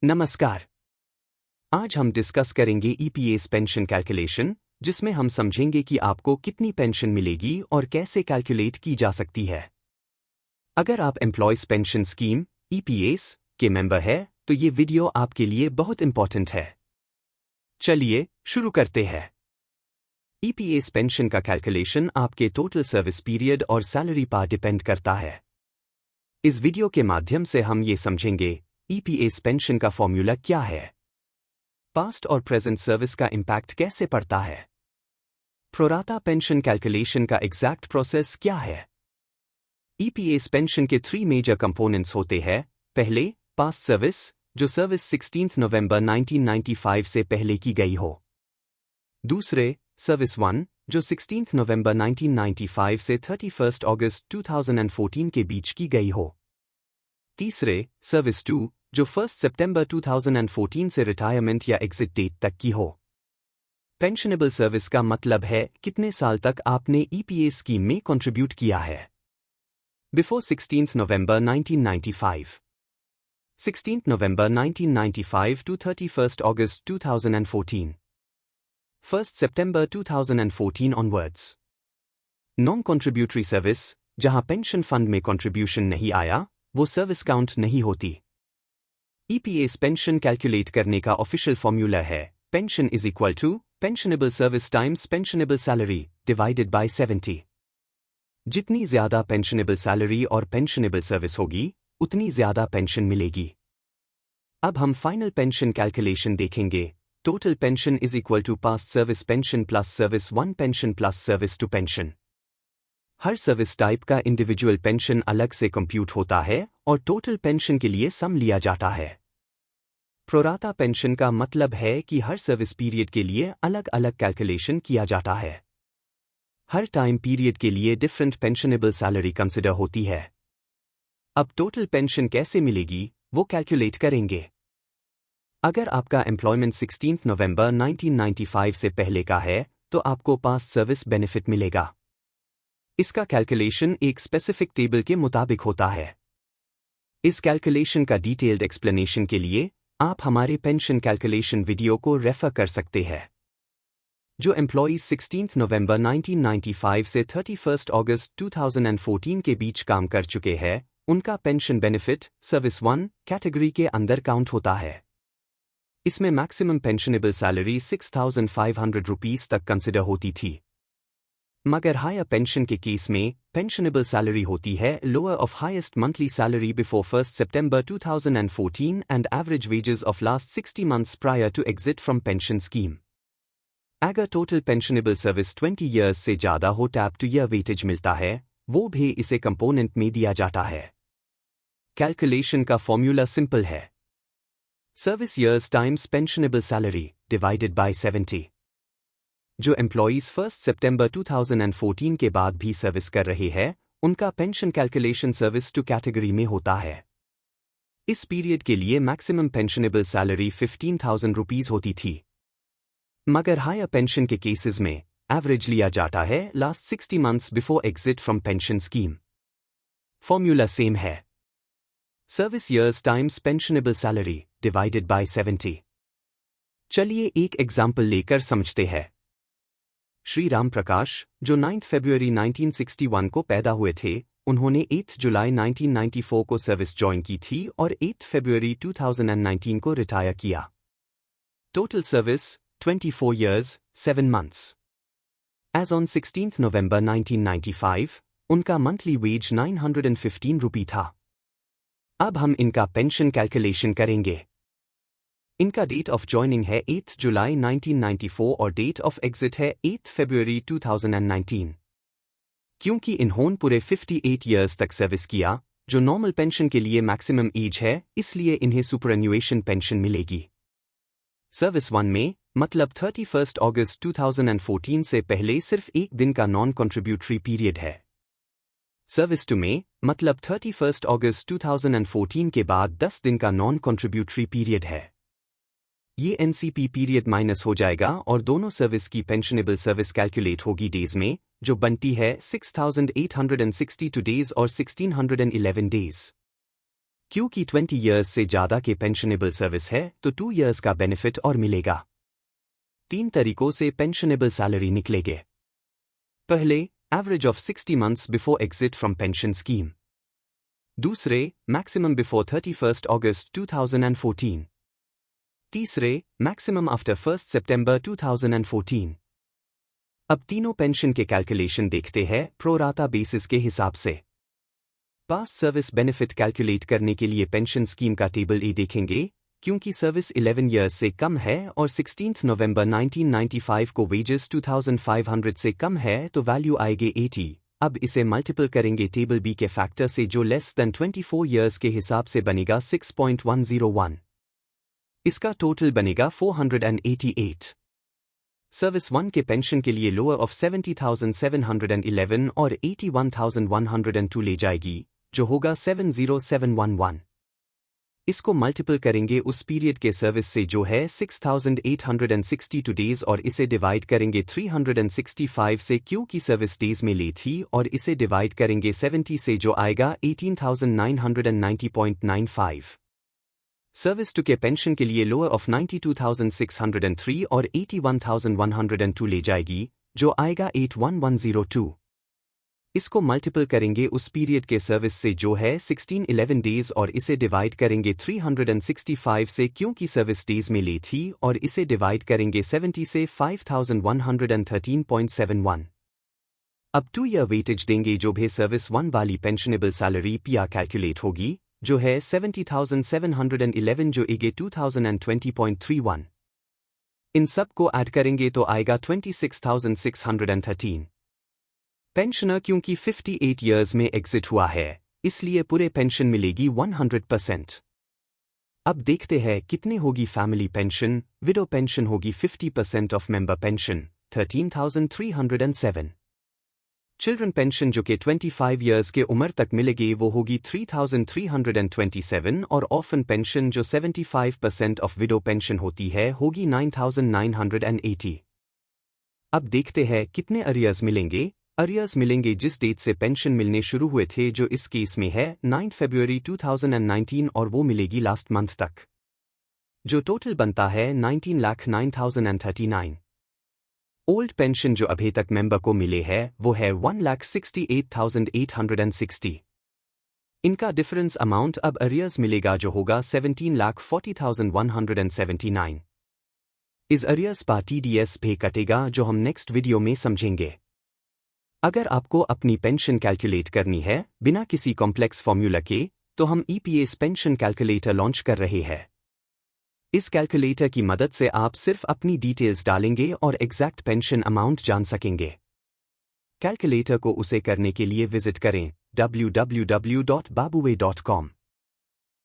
नमस्कार। आज हम डिस्कस करेंगे ईपीएस पेंशन कैलकुलेशन, जिसमें हम समझेंगे कि आपको कितनी पेंशन मिलेगी और कैसे कैलकुलेट की जा सकती है। अगर आप एम्प्लॉयज पेंशन स्कीम ईपीएस के मेंबर है तो ये वीडियो आपके लिए बहुत इंपॉर्टेंट है। चलिए शुरू करते हैं। ईपीएस पेंशन का कैलकुलेशन आपके टोटल सर्विस पीरियड और सैलरी पर डिपेंड करता है। इस वीडियो के माध्यम से हम ये समझेंगे ईपीएस पेंशन का फॉर्मूला क्या है, पास्ट और प्रेजेंट सर्विस का इंपैक्ट कैसे पड़ता है, प्रोराटा पेंशन कैलकुलेशन का एग्जैक्ट प्रोसेस क्या है। ईपीएस पेंशन के 3 मेजर कंपोनेंट्स होते हैं। पहले, पास्ट सर्विस, जो सर्विस 16 नवंबर 1995 से पहले की गई हो। दूसरे, सर्विस 1, जो 16 नवंबर 1995 से 31 अगस्त 2014 के बीच की गई हो। तीसरे, सर्विस 2, जो 1 सितंबर 2014 से रिटायरमेंट या एग्जिट डेट तक की हो। पेंशनेबल सर्विस का मतलब है कितने साल तक आपने ईपीएस स्कीम में कंट्रीब्यूट किया है। बिफोर 16 नवंबर 1995, 16 नवंबर 1995 to 31 August 2014, 1 September 2014 onwards। Non contributory service, जहां पेंशन फंड में कंट्रीब्यूशन नहीं आया, वो सर्विस काउंट नहीं होती। ईपीएस पेंशन कैलकुलेट करने का ऑफिशियल फॉर्मूला है pension is equal to pensionable service times pensionable salary divided by 70। जितनी ज्यादा पेंशनेबल सैलरी और पेंशनेबल सर्विस होगी, उतनी ज्यादा पेंशन मिलेगी। अब हम फाइनल पेंशन कैलकुलेशन देखेंगे। Total pension is equal to past service pension plus service 1 pension plus service 2 pension. हर सर्विस टाइप का इंडिविजुअल पेंशन अलग से कंप्यूट होता है और टोटल पेंशन के लिए सम लिया जाता है। प्रोराटा पेंशन का मतलब है कि हर सर्विस पीरियड के लिए अलग अलग कैलकुलेशन किया जाता है। हर टाइम पीरियड के लिए डिफरेंट पेंशनेबल सैलरी कंसिडर होती है। अब टोटल पेंशन कैसे मिलेगी, वो कैलकुलेट करेंगे। अगर आपका एम्प्लॉयमेंट 16 नवंबर 1995 से पहले का है तो आपको पास्ट सर्विस बेनिफिट मिलेगा। इसका कैलकुलेशन एक स्पेसिफिक टेबल के मुताबिक होता है। इस कैलकुलेशन का डिटेल्ड एक्सप्लेनेशन के लिए आप हमारे पेंशन कैलकुलेशन वीडियो को रेफर कर सकते हैं। जो एम्प्लॉयज 16 नवंबर 1995 से 31 अगस्त 2014 के बीच काम कर चुके हैं, उनका पेंशन बेनिफिट सर्विस 1 कैटेगरी के अंदर काउंट होता है। इसमें मैक्सिमम पेंशनेबल सैलरी 6,500 रुपीस तक कंसिडर होती थी। मगर हायर पेंशन के केस में पेंशनेबल सैलरी होती है lower of highest monthly salary before 1 सितंबर 2014 and average wages of last 60 months prior to exit from pension scheme. अगर टोटल पेंशनेबल सर्विस 20 ईयर्स से ज़्यादा हो टैप टू ईयर वेटेज मिलता है, वो भी इसे कंपोनेंट में दिया जाता है। कैलकुलेशन का फॉर्मूला सिंपल है, service years times pensionable salary divided by 70। जो एम्प्लॉयज 1 सितंबर 2014 के बाद भी सर्विस कर रहे हैं, उनका पेंशन कैलकुलेशन सर्विस 2 कैटेगरी में होता है। इस पीरियड के लिए मैक्सिमम पेंशनेबल सैलरी 15,000 रुपीस होती थी। मगर हायर पेंशन के केसेस में एवरेज लिया जाता है last 60 months before exit from pension scheme. Formula same है, service years times pensionable salary divided by 70। चलिए एक एग्जाम्पल लेकर समझते हैं। श्री राम प्रकाश, जो 9 फरवरी 1961 को पैदा हुए थे, उन्होंने 8 जुलाई 1994 को सर्विस ज्वाइन की थी और 8 फरवरी 2019 को रिटायर किया। Total service 24 years, 7 months। Age on 16 नवंबर 1995, उनका मंथली वेज 915 रुपये था। अब हम इनका पेंशन कैलकुलेशन करेंगे। इनका डेट ऑफ ज्वाइनिंग है 8 जुलाई 1994 और डेट ऑफ एग्जिट है 8 फरवरी 2019। क्योंकि इन्होंने पूरे 58 ईयर्स तक सर्विस किया, जो नॉर्मल पेंशन के लिए मैक्सिमम एज है, इसलिए इन्हें सुपरएन्युएशन पेंशन मिलेगी। सर्विस 1 में मतलब 31 अगस्त 2014 से पहले सिर्फ एक दिन का नॉन कॉन्ट्रीब्यूटरी पीरियड है। सर्विस 2 में मतलब 31 अगस्त 2014 के बाद 10 दिन का नॉन कॉन्ट्रीब्यूटरी पीरियड है। ये एनसीपी पीरियड माइनस हो जाएगा और दोनों सर्विस की पेंशनेबल सर्विस कैलकुलेट होगी डेज में, जो बनती है 6,862 डेज और 1,611 डेज। क्योंकि 20 ईयर्स से ज़्यादा के पेंशनेबल सर्विस है तो 2 ईयर्स का बेनिफिट और मिलेगा। 3 तरीकों से पेंशनेबल सैलरी निकलेगे। पहले, average of 60 months before exit from pension scheme. दूसरे, मैक्सिमम बिफोर 31 अगस्त 2014। तीसरे, मैक्सिमम आफ्टर 1 सितंबर 2014। अब तीनों पेंशन के कैलकुलेशन देखते हैं प्रोराता बेसिस के हिसाब से। पास्ट सर्विस बेनिफिट कैलकुलेट करने के लिए पेंशन स्कीम का टेबल ए देखेंगे। क्योंकि सर्विस 11 ईयर्स से कम है और 16 नवंबर 1995 को वेजेस 2500 से कम है तो वैल्यू आएगी 80। अब इसे मल्टीपल करेंगे टेबल बी के फैक्टर से जो लेस देन 24 ईयर्स के हिसाब से बनेगा 6.101। इसका टोटल बनेगा 488। सर्विस 1 के पेंशन के लिए लोअर ऑफ 70,711 और 81,102 ले जाएगी, जो होगा 70711। इसको मल्टीपल करेंगे उस पीरियड के सर्विस से जो है 6,862 डेज और इसे डिवाइड करेंगे 365 से क्योंकि सर्विस डेज में ली थी और इसे डिवाइड करेंगे 70 से जो आएगा 18,990.95। सर्विस 2 के पेंशन के लिए लोअर ऑफ 92,603 और 81,102 ले जाएगी, जो आएगा 81102। इसको मल्टीपल करेंगे उस पीरियड के सर्विस से जो है 1611 डेज और इसे डिवाइड करेंगे 365 से क्योंकि सर्विस डेज में ली थी और इसे डिवाइड करेंगे 70 से 5113.71। अब 2 ईयर वेटेज देंगे जो भी सर्विस 1 वाली पेंशनेबल सैलरी पीआर कैलकुलेट होगी, जो है 70,711 जो एगे 2020.31। इन सब को ऐड करेंगे तो आएगा 26,613। पेंशनर क्योंकि 58 ईयर्स में एग्जिट हुआ है, इसलिए पूरे पेंशन मिलेगी 100%। अब देखते हैं कितने होगी फैमिली पेंशन। विडो पेंशन होगी 50% of member pension 13,307। Children pension जो कि 25 ईयर्स के उम्र तक मिलेगी वो होगी 3,327 और ऑर्फन पेंशन जो 75% ऑफ विडो पेंशन होती है होगी 9,980। अब देखते हैं कितने अरियर्स मिलेंगे। अरियर्स मिलेंगे जिस डेट से पेंशन मिलने शुरू हुए थे जो इस केस में है 9 फरवरी 2019 और वो मिलेगी लास्ट मंथ तक, जो टोटल बनता है 19,09,039। ओल्ड पेंशन जो अभी तक मेंबर को मिले है वो है 1,68,860। इनका डिफरेंस अमाउंट अब अरियर्स मिलेगा जो होगा 17,40,179। इस अरियर्स पर TDS भी कटेगा जो हम नेक्स्ट वीडियो में समझेंगे। अगर आपको अपनी पेंशन कैलकुलेट करनी है बिना किसी कॉम्प्लेक्स फॉर्मूला के तो हम EPS पेंशन कैलकुलेटर लॉन्च कर रहे हैं। इस कैलकुलेटर की मदद से आप सिर्फ अपनी डिटेल्स डालेंगे और एग्जैक्ट पेंशन अमाउंट जान सकेंगे। कैलकुलेटर को उसे करने के लिए विजिट करें www.babooey.com।